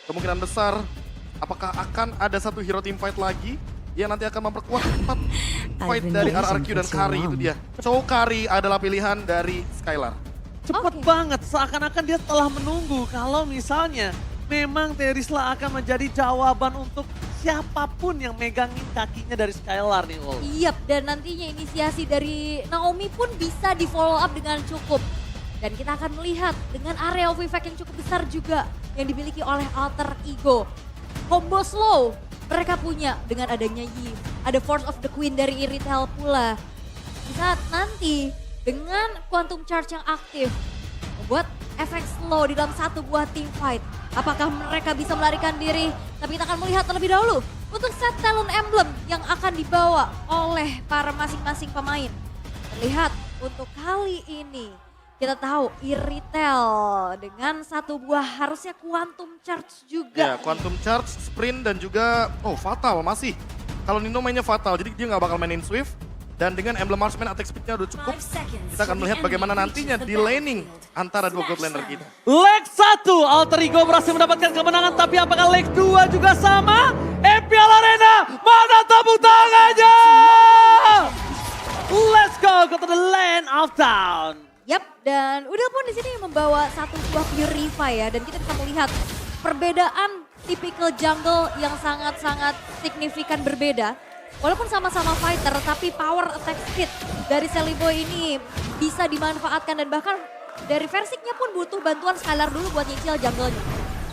kemungkinan besar apakah akan ada satu hero team fight lagi yang nanti akan memperkuat tempat fight dari RRQ dan Kari itu dia. So Kari adalah pilihan dari Skylar. Cepet banget, seakan-akan dia telah menunggu kalau misalnya memang Terisla akan menjadi jawaban untuk siapapun yang megangin kakinya dari Skylar nih, Ul. Iya, dan nantinya inisiasi dari Naomi pun bisa di follow up dengan cukup. Dan kita akan melihat dengan area of effect yang cukup besar juga yang dimiliki oleh Alter Ego. Combo slow mereka punya dengan adanya Yi. Ada Force of the Queen dari Irithel pula. Di saat nanti dengan Quantum Charge yang aktif membuat efek slow di dalam satu buah team fight. Apakah mereka bisa melarikan diri? Tapi kita akan melihat terlebih dahulu untuk set talent emblem yang akan dibawa oleh para masing-masing pemain. Terlihat untuk kali ini kita tahu Irithel dengan satu buah harusnya Quantum Charge juga. Ya, Quantum Charge, Sprint dan juga Fatal masih. Kalau Nino mainnya Fatal jadi dia nggak bakal mainin Swift. Dan dengan emblem marksman attack speed-nya udah cukup, kita akan melihat bagaimana nantinya di laning antara dua gold laner kita. Leg 1, Alter Ego berhasil mendapatkan kemenangan, tapi apakah leg 2 juga sama? MPL Arena, mana tepuk tangannya? Let's go to the land of town. Yap, dan Udil pun di sini membawa satu buah Purify ya, dan kita bisa melihat perbedaan tipikal jungle yang sangat-sangat signifikan berbeda. Walaupun sama-sama fighter, tapi power attack speed dari Celiboy ini bisa dimanfaatkan dan bahkan dari Versiknya pun butuh bantuan Skylar dulu buat nyicil jungle-nya.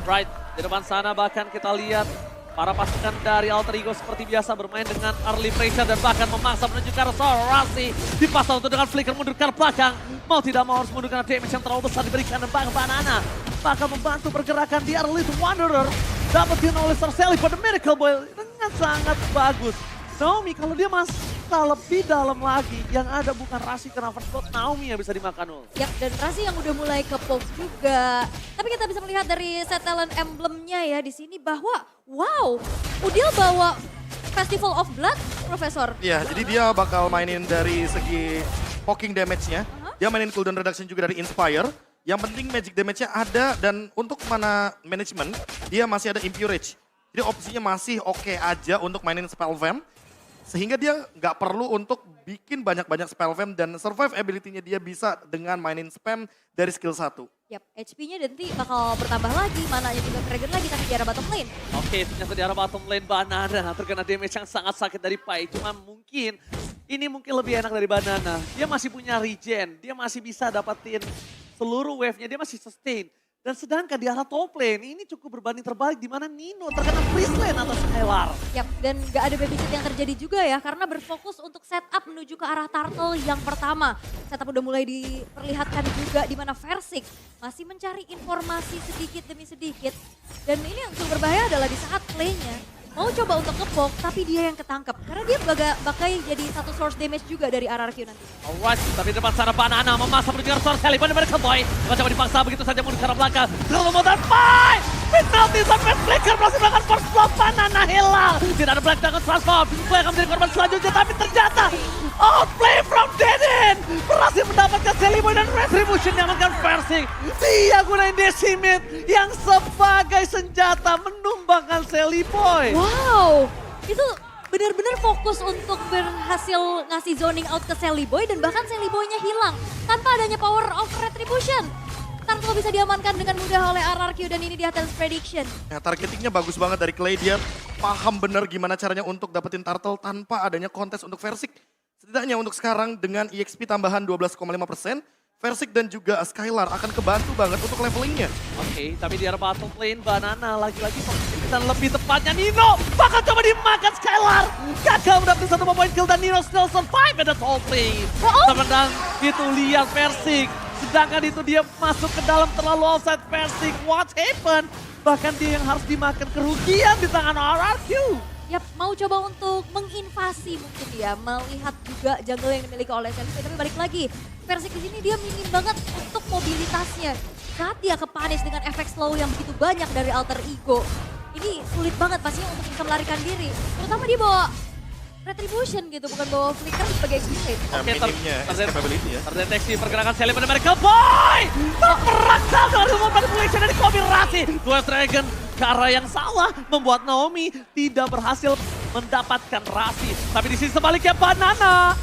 Right, di depan sana bahkan kita lihat para pasukan dari Alter Ego seperti biasa bermain dengan early pressure dan bahkan memaksa menuju ke arah Sorasi. Dipasang untuk dengan flicker mundur ke belakang. Mau tidak mau harus mundur karena damage yang terlalu besar diberikan dan bahkan Banana bakal membantu pergerakan di Elite Wanderer. Dapetin oleh Sorcelli pada Miracle Boy dengan sangat bagus. Naomi kalau dia masuk lebih dalam lagi, yang ada bukan Rasi kena first blood, Naomi yang bisa dimakan. Yap, dan Rasi yang udah mulai ke poke juga. Tapi kita bisa melihat dari set talent emblemnya ya di sini bahwa wow, Udil bawa Festival of Blood, Profesor. Iya, jadi dia bakal mainin dari segi poking damage-nya. Dia mainin cooldown reduction juga dari Inspire. Yang penting magic damage-nya ada dan untuk mana management, dia masih ada Impurage. Jadi opsinya masih oke aja untuk mainin Spell Vamp. Sehingga dia nggak perlu untuk bikin banyak-banyak spell vamp dan survive ability-nya dia bisa dengan mainin spam dari skill 1. Yap, HP-nya nanti bakal bertambah lagi, mananya juga trigger lagi tapi di arah bottom lane. Oke, ternyata di arah bottom lane Banana terkena damage yang sangat sakit dari Pai. Cuma mungkin ini mungkin lebih enak dari Banana. Dia masih punya regen, dia masih bisa dapetin seluruh wave-nya, dia masih sustain. Dan sedangkan di arah top lane ini cukup berbanding terbalik di mana Nino terkena freeze lane atas Skylar. Yap, dan gak ada babysit yang terjadi juga ya karena berfokus untuk setup menuju ke arah turtle yang pertama. Setup udah mulai diperlihatkan juga di mana Versik masih mencari informasi sedikit demi sedikit. Dan ini yang cukup berbahaya adalah di saat play-nya mau coba untuk ngepok tapi dia yang ketangkep. Karena dia bakal jadi satu source damage juga dari RRQ nanti. Alright, tapi di depan sana Banana memaksa menuju ke arah Sorcelli. Benar-benar Keboy. Coba dipaksa begitu saja mundur ke arah belakang. Terlalu modal Pai! Penalti sampai flicker berhasil melakukan first blood. Banana hilang. Tidak ada black dragon transform. Play akan menjadi korban selanjutnya tapi ternyata outplay from Denin. Berhasil mendapatkan Celiboy dan Retribution yang akan Versik. Dia gunain Decimate yang sebagai senjata menumbangkan Celiboy. Wow, itu benar-benar fokus untuk berhasil ngasih zoning out ke Celiboy dan bahkan Celiboy-nya hilang tanpa adanya power of retribution. Turtle bisa diamankan dengan mudah oleh RRQ dan ini di atas prediction. Ya, targetingnya bagus banget dari Clay, dia paham bener gimana caranya untuk dapetin turtle tanpa adanya kontes untuk Versik. Setidaknya untuk sekarang dengan EXP tambahan 12,5%, Versik dan juga Skylar akan kebantu banget untuk levelingnya. Oke, tapi di arah bottom lane Banana lagi-lagi dan lebih tepatnya Nino bakal coba dimakan Skylar. Gagal mendapatkan satu poin kill dan Nino still survive at the top lane. Teman-teman, itu lihat Versik. Sedangkan itu dia masuk ke dalam terlalu offside Versik. What happened? Bahkan dia yang harus dimakan kerugian di tangan RRQ. Yap, mau coba untuk menginvasi mungkin ya, melihat juga jungle yang dimiliki oleh Celiboy. Tapi balik lagi, Versik di sini dia minim banget untuk mobilitasnya. Saat dia kepanis dengan efek slow yang begitu banyak dari Alter Ego, ini sulit banget pastinya untuk bisa melarikan diri. Terutama dia bawa Retribution gitu, bukan bawa Flicker sebagai execute. Oke, minimnya capability ya. Terdeteksi pergerakan Shelly pada Miracle Boy. Terperangkap dengan ilmu manipulation dari Kobe Rasi. Dua Dragon ke arah yang salah, membuat Naomi tidak berhasil mendapatkan Rasi. Tapi di sisi sebaliknya Banana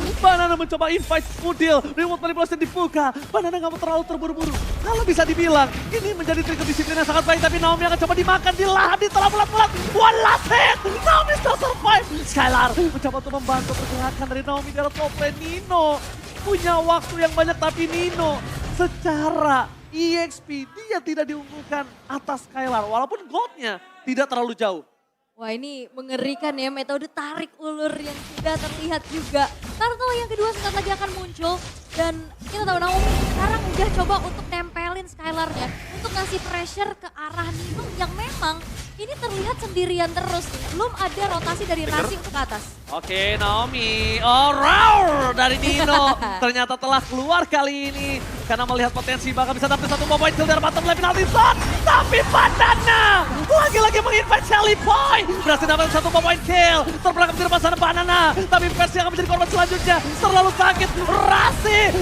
mencoba invite Udil, remote manipulation dibuka. Banana nggak mau terlalu terburu-buru. Kalau bisa dibilang, ini menjadi trik disiplin yang sangat baik, tapi Naomi akan coba dimakan, dilahan, ditelan bulat-bulat. One last hit, Naomi still survive. Skylar mencoba untuk membantu pergerakan dari Naomi dari top lane. Nino punya waktu yang banyak, tapi Nino secara EXP dia tidak diunggulkan atas Skylar. Walaupun goldnya tidak terlalu jauh. Wah ini mengerikan ya, metode tarik ulur yang sudah terlihat juga. Turtle yang kedua sebentar lagi akan muncul. Dan kita tahu Naomi sekarang udah coba untuk tempelin Skylar-nya. Untuk ngasih pressure ke arah Nino yang memang ini terlihat sendirian terus. Belum ada rotasi dari Rasi untuk ke atas. Oke Naomi, roar dari Nino. Ternyata telah keluar kali ini. Karena melihat potensi bakal bisa dapat satu point kill dari bottom lane penalty zone. Tapi Banana lagi-lagi menginvite Shelly Boy. Berhasil dapat satu point kill. Terbelakang di depan sana Banana. Tapi versi akan menjadi korban selanjutnya. Terlalu sakit.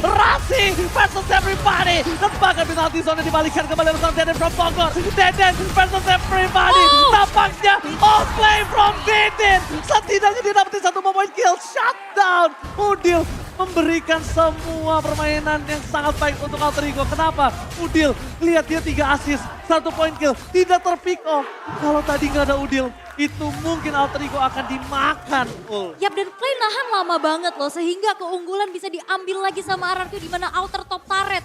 Rasi versus everybody. Dan bahkan penalty zone dibalikan kembali bersama Deden from Bogor. Deden versus everybody. Tampaknya outplay from Deden. Setidaknya dia dapetin satu point kill. Shutdown. Udil memberikan semua permainan yang sangat baik untuk Alter Ego. Kenapa? Udil, lihat dia 3 assist, 1 point kill, tidak terpick off. Kalau tadi nggak ada Udil, itu mungkin Alter Ego akan dimakan. Yap, dan Clay nahan lama banget loh, sehingga keunggulan bisa diambil lagi sama RRQ di mana outer top turret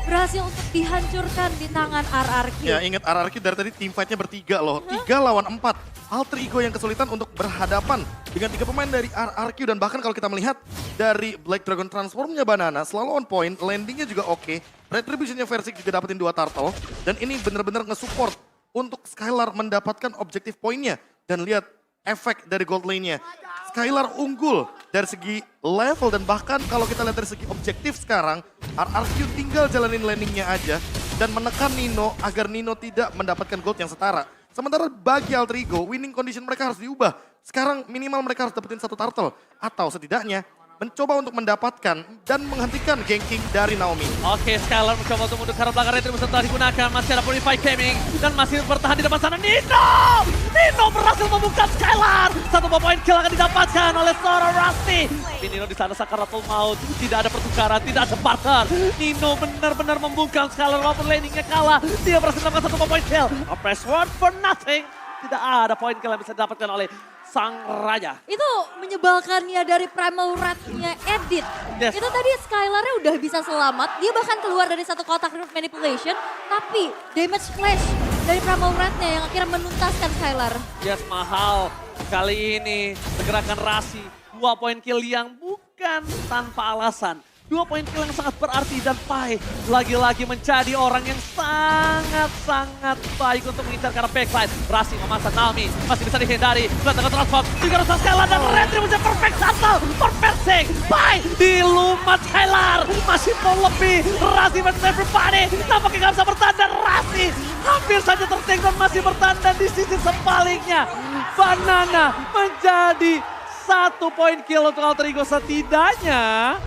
berhasil untuk dihancurkan di tangan RRQ. Ya ingat RRQ dari tadi tim fight-nya bertiga loh. 3 lawan 4. Alter Ego yang kesulitan untuk berhadapan dengan 3 pemain dari RRQ. Dan bahkan kalau kita melihat dari Black Dragon Transform-nya Banana selalu on point. Landing-nya juga oke. Retribution-nya Versik juga dapetin 2 turtle. Dan ini benar-benar nge-support untuk Skylar mendapatkan objektif poinnya. Dan lihat efek dari gold lane-nya. Skylar unggul dari segi level dan bahkan kalau kita lihat dari segi objektif sekarang, RRQ tinggal jalanin landingnya aja dan menekan Nino agar Nino tidak mendapatkan gold yang setara. Sementara bagi Alter Ego, winning condition mereka harus diubah. Sekarang minimal mereka harus dapetin 1 turtle atau setidaknya mencoba untuk mendapatkan dan menghentikan ganking dari Naomi. Oke, Skylar mencoba untuk mundur karena belakang retribution telah digunakan. Masih ada Purify Gaming dan masih bertahan di depan sana. Nino berhasil membuka Skylar. 1 point kill akan didapatkan oleh seorang Rusty. Tapi Nino di sana sakaratul maut. Tidak ada pertukaran, tidak ada partner. Nino benar-benar membungkam Skylar walaupun landingnya kalah. Dia berhasil mendapatkan 1 point kill. A press word for nothing. Tidak ada point kill yang bisa didapatkan oleh sang raja. Itu menyebalkannya dari Primal Rat-nya Edit. Yes. Itu tadi Skylar-nya udah bisa selamat. Dia bahkan keluar dari satu kotak remote manipulation. Tapi damage flash dari Primal Rat-nya yang akhirnya menuntaskan Skylar. Yes, mahal. Kali ini pergerakan Rasi. 2 point kill yang bukan tanpa alasan. 2 point kill yang sangat berarti dan Pai lagi-lagi menjadi orang yang sangat-sangat baik untuk mengincar ke arah backline. Rasi memasang Naomi, masih bisa dihindari. Belakang transform, juga rusak Skylar dan retribution perfect shuttle. Perfect sing, Pai dilumat Skylar. Masih mau lebih, Rasi versus everybody. Nampaknya gak bisa bertahan dan Rasi hampir saja terting dan masih bertahan. Dan di sisi sebaliknya, Banana menjadi 1 point kill untuk Alter Ego setidaknya.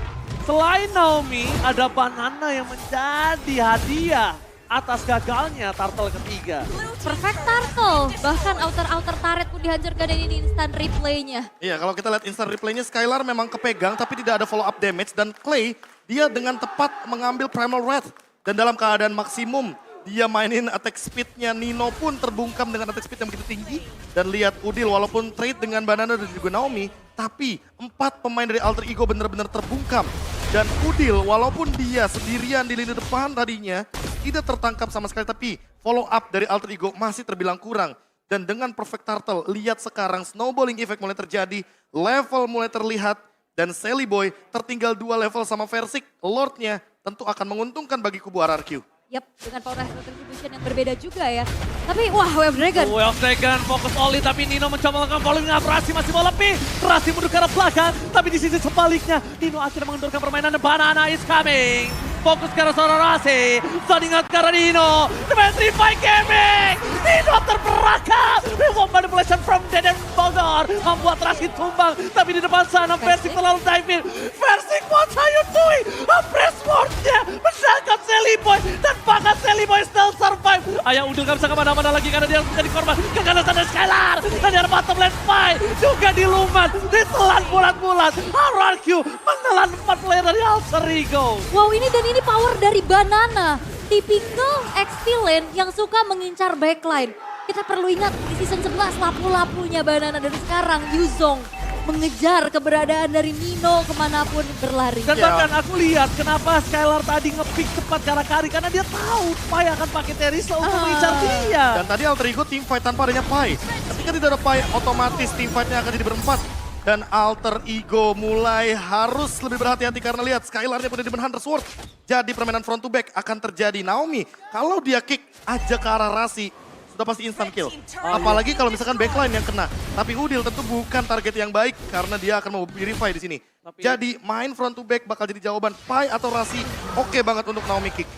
Selain Naomi, ada Banana yang menjadi hadiah atas gagalnya turtle ketiga. Perfect turtle, bahkan outer turret pun dihancurkan dan ini instant replaynya. Iya kalau kita lihat instant replaynya Skylar memang kepegang tapi tidak ada follow up damage. Dan Clay dia dengan tepat mengambil Primal Wrath. Dan dalam keadaan maksimum dia mainin attack speed-nya. Nino pun terbungkam dengan attack speed yang begitu tinggi. Dan lihat Udil walaupun trade dengan Banana dan juga Naomi. Tapi 4 pemain dari Alter Ego benar-benar terbungkam. Dan Udil walaupun dia sendirian di lini depan tadinya tidak tertangkap sama sekali. Tapi follow up dari Alter Ego masih terbilang kurang. Dan dengan perfect turtle lihat sekarang snowballing effect mulai terjadi. Level mulai terlihat. Dan Sally Boy tertinggal 2 level sama Versik. Lordnya tentu akan menguntungkan bagi kubu RRQ. Yap, dengan power retribution yang berbeda juga ya. Tapi wah, Wave Dragon. Wave Dragon fokus Oli tapi Nino mencoba melakukan following up. Rasi masih mau lebih. Rasi mundur ke arah belakang. Tapi di sisi sebaliknya Nino akhirnya mengendurkan permainan dan Banana is coming. Fokus ke arah seorang Rasi. Standing out ke arah Nino. Dimentrify Gaming. Nino terperangkap. Remote manipulation from Deden Bogor. Membuat Rasi tumbang. Tapi di depan sana Versik terlalu dive in. Versik, what are you doing? Press word-nya. Menangkan Sally Sally Boy dan bahkan Sally Boy still survive. Ayah Udil gak bisa kemana-mana lagi karena dia harus menjadi korban keganasan dari Skylar. Dan di bottom lane fight juga dilumat, ditelan bulat-bulat. RRQ menelan 4 player dari Alter Ego. Wow, ini power dari Banana. Tipikal XP lane yang suka mengincar backline. Kita perlu ingat di season 11 lapu-lapunya Banana dan sekarang Yuzong mengejar keberadaan dari Nino kemanapun berlari. Dan bahkan aku lihat kenapa Skylar tadi nge-pick cepat Karakari karena dia tahu Pai akan pakai Teresa untuk mengincar dia. Dan tadi Alter Ego teamfight tanpa adanya Pai. Ketika tidak ada Pai, otomatis teamfightnya akan jadi berempat. Dan Alter Ego mulai harus lebih berhati-hati karena lihat Skylarnya punya Demon Hunter Sword. Jadi permainan front to back akan terjadi. Naomi, kalau dia kick aja ke arah Rasi, sudah pasti instant kill. Apalagi kalau misalkan backline yang kena. Tapi Udil tentu bukan target yang baik karena dia akan mau purify di sini. Jadi main front to back bakal jadi jawaban Pai atau Rasi. Oke banget untuk Naomi kick.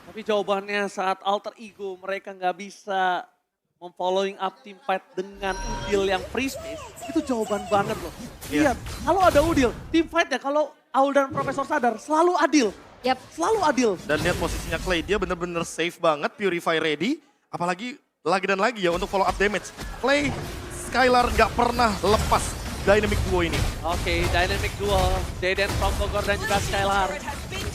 Tapi jawabannya saat Alter Ego mereka nggak bisa memfollowing up team fight dengan Udil yang free space, itu jawaban banget loh. Lihat, kalau ada Udil, team fight-nya kalau Aul dan Profesor sadar selalu adil. Yap. Selalu adil. Dan lihat posisinya Clay, dia bener-bener safe banget, Purify ready. Apalagi lagi dan lagi ya untuk follow up damage. Clay, Skylar nggak pernah lepas dynamic duo ini. Oke, dynamic duo, Jaden from Bogor dan juga Skylar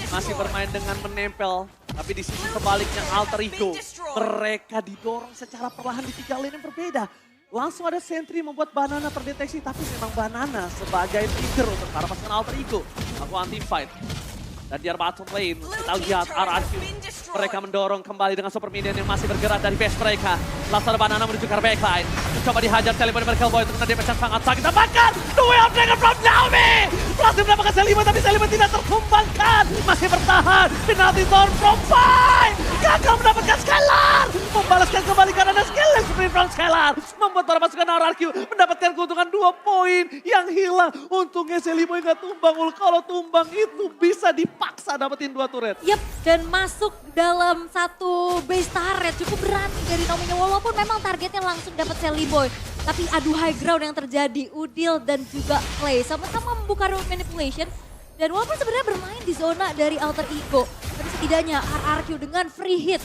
masih bermain dengan menempel. Tapi di sisi sebaliknya Alter Ego, mereka didorong secara perlahan di 3 lane yang berbeda. Langsung ada sentry membuat Banana terdeteksi, tapi memang Banana sebagai trigger untuk para pasukan Alter Ego. Aku anti fight. Dan di bottom lane, kita lihat RRQ. Mereka mendorong kembali dengan super minion yang masih bergerak dari base mereka. Langsung ada Banana menuju ke backline. Mencoba dihajar Sally Boy dari Boy untuk kena damage yang sangat sakit. Dapatkan the way of Dragon from Naomi. Berhasil mendapatkan Sally Boy, tapi Sally Boy tidak tertumbangkan. Masih bertahan. Penalty zone from Pai. Gagal mendapatkan Skylar. Membalaskan kembali karena ada skill sprint from Skylar. Membuat para pasukan RRQ mendapatkan keuntungan 2 poin yang hilang. Untungnya Sally Boy nggak tumbang. Kalau tumbang itu bisa dipaksa dapetin 2 turret. Yap, dan masuk dalam satu base turret cukup berani dari Naomi-nya. Walaupun memang targetnya langsung dapat Sally Boy. Tapi adu high ground yang terjadi, Udil dan juga Clay sama-sama membuka road manipulation. Dan walaupun sebenarnya bermain di zona dari Alter Ego, tapi setidaknya RRQ dengan free hit,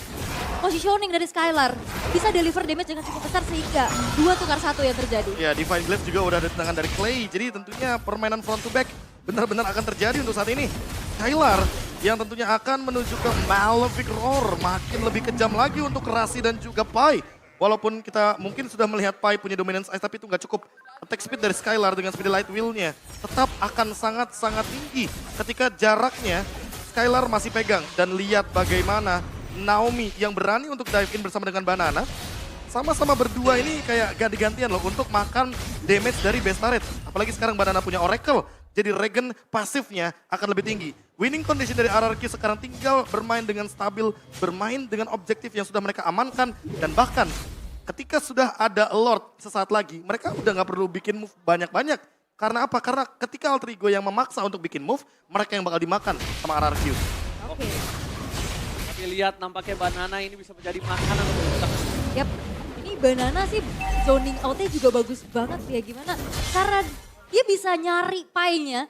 positioning dari Skylar bisa deliver damage dengan cukup besar sehingga 2 tukar 1 yang terjadi. Ya, Divine Glaive juga udah ada tangan dari Clay. Jadi tentunya permainan front to back benar-benar akan terjadi untuk saat ini. Skylar yang tentunya akan menuju ke Malefic Roar. Makin lebih kejam lagi untuk Rasi dan juga Pai. Walaupun kita mungkin sudah melihat Pai punya dominance ice, tapi itu nggak cukup. Attack speed dari Skylar dengan speed light wheel-nya tetap akan sangat-sangat tinggi. Ketika jaraknya Skylar masih pegang. Dan lihat bagaimana Naomi yang berani untuk dive in bersama dengan Banana. Sama-sama berdua ini kayak ganti-gantian loh untuk makan damage dari base turret. Apalagi sekarang Banana punya Oracle. Jadi regen pasifnya akan lebih tinggi. Winning condition dari RRQ sekarang tinggal bermain dengan stabil, bermain dengan objektif yang sudah mereka amankan. Dan bahkan ketika sudah ada Lord sesaat lagi, mereka udah nggak perlu bikin move banyak-banyak. Karena apa? Karena ketika Alter Ego yang memaksa untuk bikin move, mereka yang bakal dimakan sama RRQ. Oke. Tapi lihat nampaknya Banana ini bisa menjadi makanan untuk kita. Yap, ini Banana sih zoning out-nya juga bagus banget ya. Gimana? Karena dia bisa nyari Pai-nya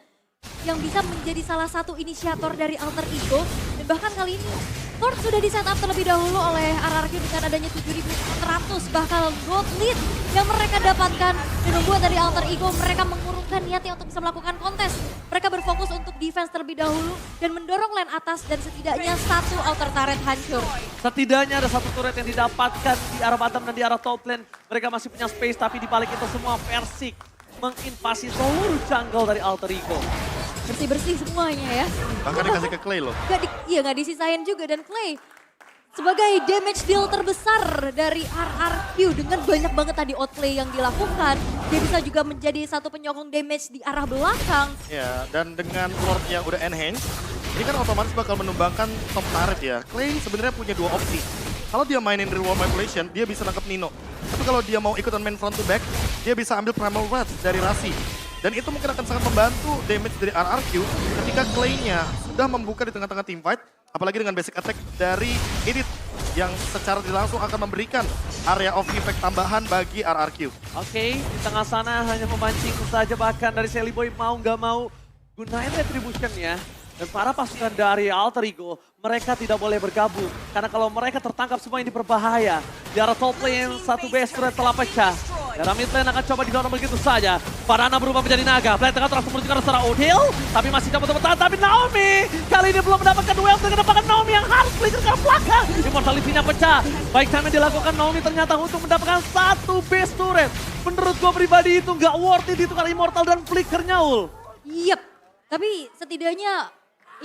yang bisa menjadi salah satu inisiator dari Alter Ego. Dan bahkan kali ini Lord sudah di setup terlebih dahulu oleh RRQ dengan adanya 7.400 bakal gold lead yang mereka dapatkan. Dan membuat dari Alter Ego mereka mengurungkan niatnya untuk bisa melakukan kontes. Mereka berfokus untuk defense terlebih dahulu dan mendorong lane atas dan setidaknya 1 outer turret hancur. Setidaknya ada 1 turret yang didapatkan di arah bottom dan di arah top lane. Mereka masih punya space tapi di balik itu semua Persik menginvasi seluruh jungle dari Alter Ego. Bersih-bersih semuanya ya. Bahkan dikasih ke Clay loh. Nggak disisain juga dan Clay sebagai damage deal terbesar dari RRQ dengan banyak banget tadi outplay yang dilakukan. Dia bisa juga menjadi satu penyokong damage di arah belakang. Ya, dan dengan Lord yang udah enhance, ini kan otomatis bakal menumbangkan top turret ya. Clay sebenarnya punya 2 opsi. Kalau dia mainin real world manipulation, dia bisa nangkep Nino. Tapi kalau dia mau ikutan main front to back, dia bisa ambil Primal Wrath dari Rasi. Dan itu mungkin akan sangat membantu damage dari RRQ ketika Clay-nya sudah membuka di tengah-tengah teamfight. Apalagi dengan basic attack dari Edith yang secara tidak langsung akan memberikan area of effect tambahan bagi RRQ. Oke, di tengah sana hanya memancing saja bahkan dari Sally Boy mau nggak mau gunain retribution ya. Dan para pasukan dari Alter Ego, mereka tidak boleh bergabung. Karena kalau mereka tertangkap semua ini berbahaya. Di arah top lane, satu base turret telah pecah. Di arah mid lane akan coba didorong begitu saja. Banana berubah menjadi naga. Blade tengah terus menuju ke arah seorang Odil. Tapi masih coba bertahan. Tapi Naomi kali ini belum mendapatkan duel. Dengan dapatkan Naomi yang harus flicker ke belakang. Immortality-nya pecah. Baik time yang dilakukan Naomi ternyata untuk mendapatkan satu base turret. Menurut gue pribadi itu nggak worth it ditukar Immortal dan flickernya, Ul. Yep, tapi setidaknya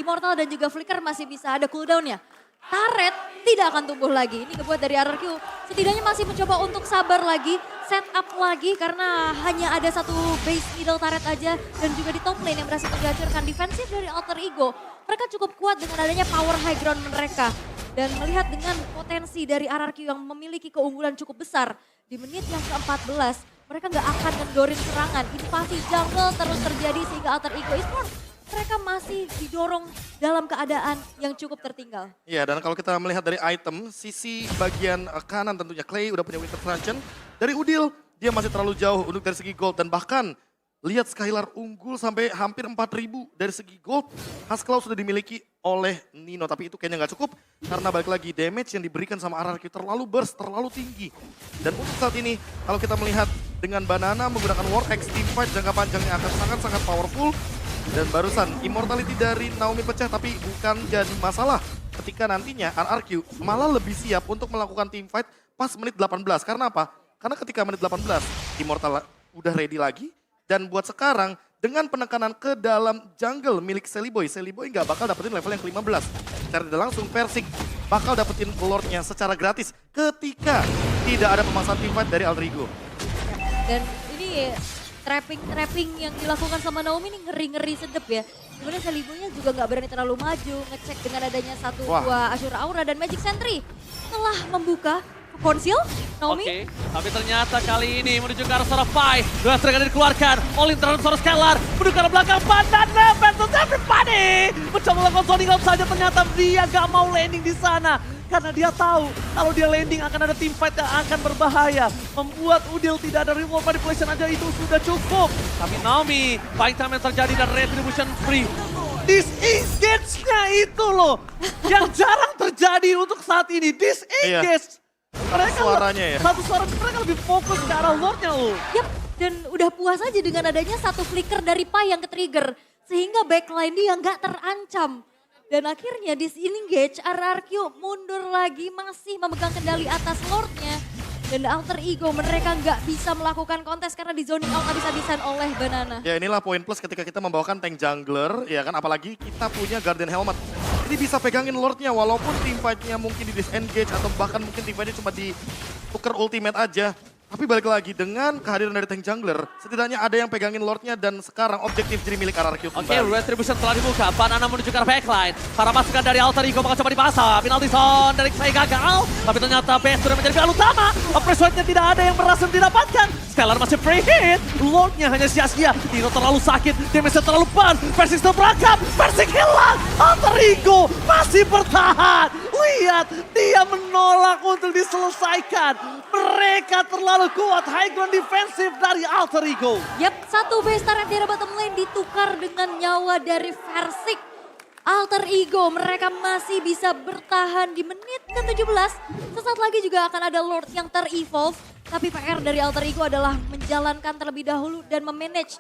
Immortal dan juga Flicker masih bisa ada cooldown-nya. Turret tidak akan tumbuh lagi. Ini kebuat dari RRQ. Setidaknya masih mencoba untuk sabar lagi, set up lagi karena hanya ada satu base middle turret aja dan juga di top lane yang berhasil menghancurkan defensif dari Alter Ego. Mereka cukup kuat dengan adanya power high ground mereka. Dan melihat dengan potensi dari RRQ yang memiliki keunggulan cukup besar di menit yang ke-14, mereka nggak akan ngendorin serangan. Invasi jungle terus terjadi sehingga Alter Ego Esports mereka masih didorong dalam keadaan yang cukup tertinggal. Iya, dan kalau kita melihat dari item, sisi bagian kanan tentunya Clay udah punya Winter Truncheon. Dari Udil, dia masih terlalu jauh untuk dari segi gold. Dan bahkan lihat Skylar unggul sampai hampir 4.000 dari segi gold. Haskell sudah dimiliki oleh Nino, tapi itu kayaknya nggak cukup. Karena balik lagi damage yang diberikan sama RRQ terlalu burst, terlalu tinggi. Dan untuk saat ini, kalau kita melihat dengan Banana menggunakan War X, teamfight jangka panjangnya akan sangat-sangat powerful. Dan barusan immortality dari Naomi pecah tapi bukan jadi masalah ketika nantinya RRQ malah lebih siap untuk melakukan teamfight pas menit 18. Karena apa? Karena ketika menit 18 Immortal udah ready lagi dan buat sekarang dengan penekanan ke dalam jungle milik Seliboy nggak bakal dapetin level yang ke-15. Secara tidak langsung Persik bakal dapetin lordnya secara gratis ketika tidak ada pemasangan teamfight dari Alter Ego. Dan ini trapping yang dilakukan sama Naomi ini ngeri-ngeri sedep ya. Sebenarnya Seliboynya juga nggak berani terlalu maju, ngecek dengan adanya satu dua Azure Aura dan Magic Sentry telah membuka konsil Naomi. Oke, tapi ternyata kali ini menuju ke arah seorang Pai. Dua striker dikeluarkan, Olin terhadap seorang Scalar. Menuju ke arah belakang, Banana versus everybody. Mencoba melakukan zoning out saja, ternyata dia gak mau landing di sana. Karena dia tahu kalau dia landing akan ada teamfight yang akan berbahaya. Membuat Udil tidak ada reward manipulation aja itu sudah cukup. Tapi Naomi, baik time yang terjadi dan retribution free. Disengage-nya itu loh yang jarang terjadi untuk saat ini. Disengage. Mereka Suaranya ya. Satu suara mereka lebih fokus ke arah lordnya loh. Yap, dan udah puas aja dengan adanya satu flicker dari Pai yang ke-trigger. Sehingga backline dia nggak terancam. Dan akhirnya disengage, RRQ mundur lagi masih memegang kendali atas lordnya. Dan Alter Ego mereka nggak bisa melakukan kontes karena di zoning out habis-habisan oleh Banana. Ya inilah poin plus ketika kita membawakan tank jungler, ya kan apalagi kita punya Guardian Helmet. Ini bisa pegangin lordnya walaupun teamfight-nya mungkin di disengage atau bahkan mungkin teamfight-nya cuma ditukar ultimate aja. Tapi balik lagi dengan kehadiran dari tank jungler, setidaknya ada yang pegangin lordnya dan sekarang objektif jadi milik RRQ kembali. Oke, retribution telah dibuka. Banana menuju ke arah backline. Para pasukan dari Alter Ego bakal coba dipasang. Penalty zone dari Clay gagal. Tapi ternyata base sudah menjadi pilihan utama. Pressure-nya tidak ada yang berhasil didapatkan. Skylar masih free hit. Lordnya hanya sia-sia. Nino terlalu sakit. Damage-nya terlalu ban. Persik sudah berangkat. Persik hilang. Alter Ego masih bertahan. Lihat, dia menolak untuk diselesaikan. Mereka terlalu kuat. High ground defensif dari Alter Ego. Yap, satu base turret di bottom lane ditukar dengan nyawa dari Persik. Alter Ego mereka masih bisa bertahan di menit ke-17. Sesaat lagi juga akan ada Lord yang ter-evolve. Tapi PR dari Alter Ego adalah menjalankan terlebih dahulu dan memanage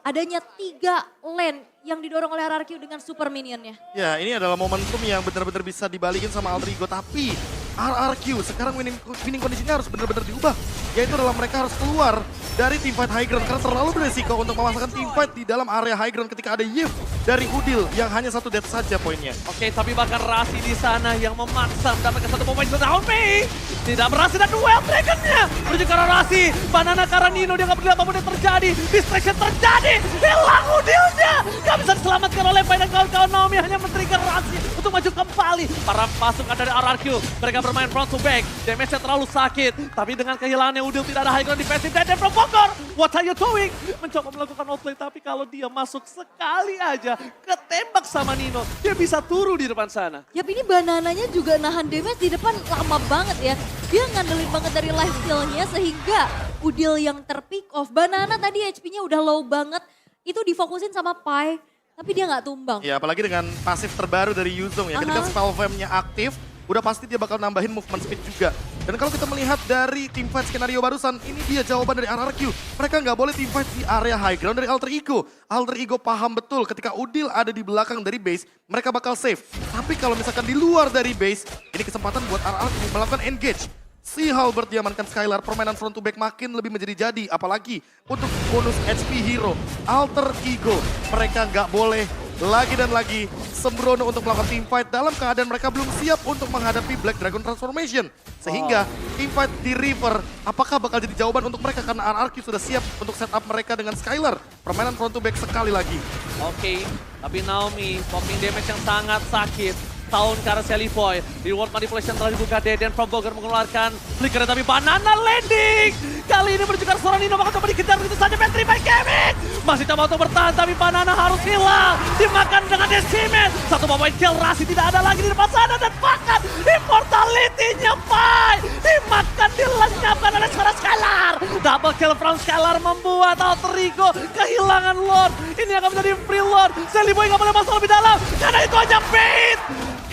adanya 3 lane yang didorong oleh RRQ dengan super minionnya. Ya ini adalah momentum yang benar-benar bisa dibalikin sama Alter Ego. Tapi RRQ sekarang winning kondisinya harus benar-benar diubah. Yaitu adalah mereka harus keluar dari teamfight high ground. Karena terlalu beresiko untuk memasangkan teamfight di dalam area high ground ketika ada Yif dari Udil yang hanya 1 death saja poinnya. Oke, tapi bahkan Rasi di sana yang memaksa mendapatkan satu poin Naomi. Tidak berhasil dan duel Dragon-nya. Menuju ke arah Rasi. Banana ke arah Nino, dia gak peduli apapun yang terjadi. Distraction terjadi. Hilang Udilnya. Gak bisa diselamatkan oleh Pai dan kawan-kawan. Naomi hanya men-trigger Rasi untuk maju kembali. Para pasukan dari RRQ, mereka bermain front to back. Damage-nya terlalu sakit. Tapi dengan kehilangannya Udil tidak ada high ground defensive. Dan from Bogor, what are you doing? Mencoba melakukan outplay, tapi kalau dia masuk sekali aja, ketembak sama Nino, dia bisa turu di depan sana. Yap, ini Banananya juga nahan damage di depan lama banget ya. Dia ngandelin banget dari life steal-nya sehingga Udil yang terpick off. Banana tadi HP-nya udah low banget, itu difokusin sama Pai. tapi dia nggak tumbang. Ya apalagi dengan pasif terbaru dari Yuzong ya. Ketika spell flame-nya aktif, udah pasti dia bakal nambahin movement speed juga. Dan kalau kita melihat dari teamfight skenario barusan, ini dia jawaban dari RRQ. Mereka nggak boleh teamfight di area high ground dari Alter Ego. Alter Ego paham betul ketika Udil ada di belakang dari base, mereka bakal save. Tapi kalau misalkan di luar dari base, ini kesempatan buat RRQ melakukan engage. Si Halberd diamankan Skylar, permainan front to back makin lebih menjadi jadi. Apalagi untuk bonus HP hero, Alter Ego. Mereka nggak boleh lagi dan lagi sembrono untuk melakukan teamfight dalam keadaan mereka belum siap untuk menghadapi Black Dragon Transformation. Sehingga teamfight di River, apakah bakal jadi jawaban untuk mereka karena RRQ sudah siap untuk setup mereka dengan Skylar. Permainan front to back sekali lagi. Oke, tapi Naomi popping damage yang sangat sakit. Tahun ke arah Sally Boy. Reward manipulation telah dibuka. Deden from Bogor mengeluarkan flicker tapi banana landing. Kali ini menuju ke arah seorang Nino bakal coba dikejar begitu saja. Petri by Kevin. Masih coba untuk bertahan tapi banana harus hilang. Dimakan dengan decimen. Satu point kill Rasi tidak ada lagi di depan sana. Dan bahkan immortality-nya Pai. Dimakan dilenyapkan oleh seorang Skylar. Double kill from Skylar membuat Alter Ego kehilangan Lord. Ini akan menjadi free Lord. Sally Boy nggak boleh masuk lebih dalam. Karena itu hanya bait.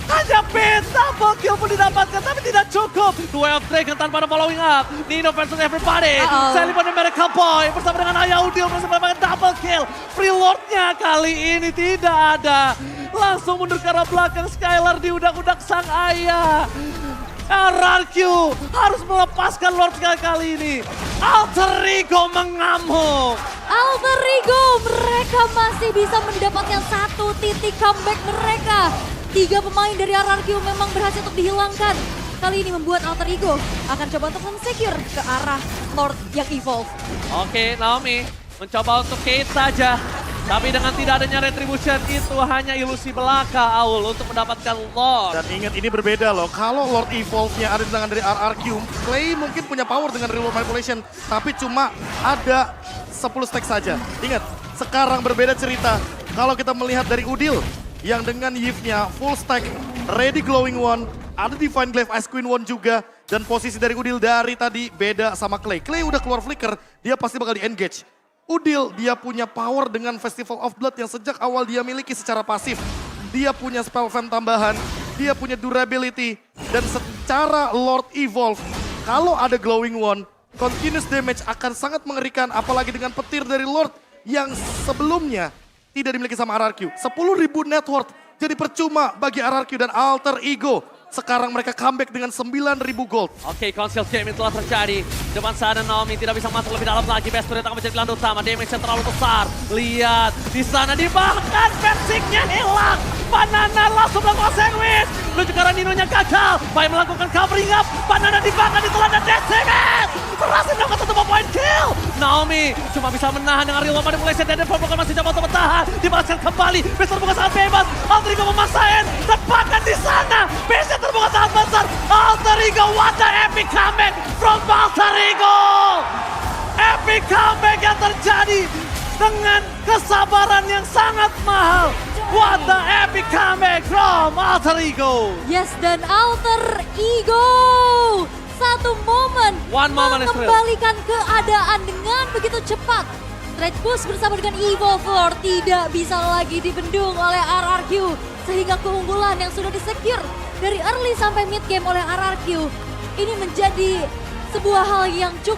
Hanya bait, double kill pun didapatkan tapi tidak cukup. Duel of Dragon tanpa ada following up. Nino versus everybody. Sally Boy dan Miracle Boy bersama dengan Ayah Udil bersama dengan double kill. Free Lord-nya kali ini tidak ada. Langsung mundur ke arah belakang Skylar di udak-udak sang ayah. RRQ harus melepaskan Lord kali ini. Alter Ego mengamuk. Alter Ego, mereka masih bisa mendapatkan satu titik comeback mereka. 3 pemain dari RRQ memang berhasil untuk dihilangkan. Kali ini membuat Alter Ego akan coba untuk men-secure ke arah Lord yang evolve. Oke, Naomi mencoba untuk Kate saja. Tapi dengan tidak adanya retribution itu hanya ilusi belaka Aul untuk mendapatkan Lord. Dan ingat ini berbeda loh, kalau Lord Evolve-nya ada di tangan dari RRQ, Clay mungkin punya power dengan reward manipulation, tapi cuma ada 10 stack saja. Ingat, sekarang berbeda cerita. Kalau kita melihat dari Udil, yang dengan Yves-nya full stack, ready glowing one, ada Divine Glaive Ice Queen one juga, dan posisi dari Udil dari tadi beda sama Clay. Clay udah keluar flicker, dia pasti bakal di-engage. Udil, dia punya power dengan Festival of Blood yang sejak awal dia miliki secara pasif. Dia punya spell fam tambahan, dia punya durability, dan secara Lord Evolve, kalau ada glowing one, continuous damage akan sangat mengerikan, apalagi dengan petir dari Lord yang sebelumnya tidak dimiliki sama RRQ. 10.000 net worth jadi percuma bagi RRQ dan Alter Ego. Sekarang mereka comeback dengan 9.000 gold. Oke, concealed game telah terjadi. Depan sana Naomi tidak bisa masuk lebih dalam lagi. Best Spirit akan menjadi pilihan utama. Damage yang terlalu besar. Lihat, di sana dibahkan basicnya hilang. Banana langsung melakukan sandwich. Menuju ke arah Nino-nya gagal. Pai melakukan covering up. Banana dibahkan ditelan dan decimen. Berhasil melakukan 1 point kill. Naomi cuma bisa menahan dengan real manipulation. Dan Deform masih coba untuk bertahan. Dibalaskan kembali. Best terbuka sangat bebas. Alter Ego memaksain. Dan bahkan di sana. Best terbuka sangat besar. Alter Ego, what the epic comeback from Alter Ego. Epic comeback yang terjadi dengan kesabaran yang sangat mahal. What the epic comeback from Alter Ego. Yes, dan Alter Ego. Satu momen One moment is real. mengembalikan keadaan dengan begitu cepat. Straight push bersama dengan Evolve Lord tidak bisa lagi dibendung oleh RRQ. Sehingga keunggulan yang sudah disecure dari early sampai mid game oleh RRQ ini menjadi sebuah hal yang cukup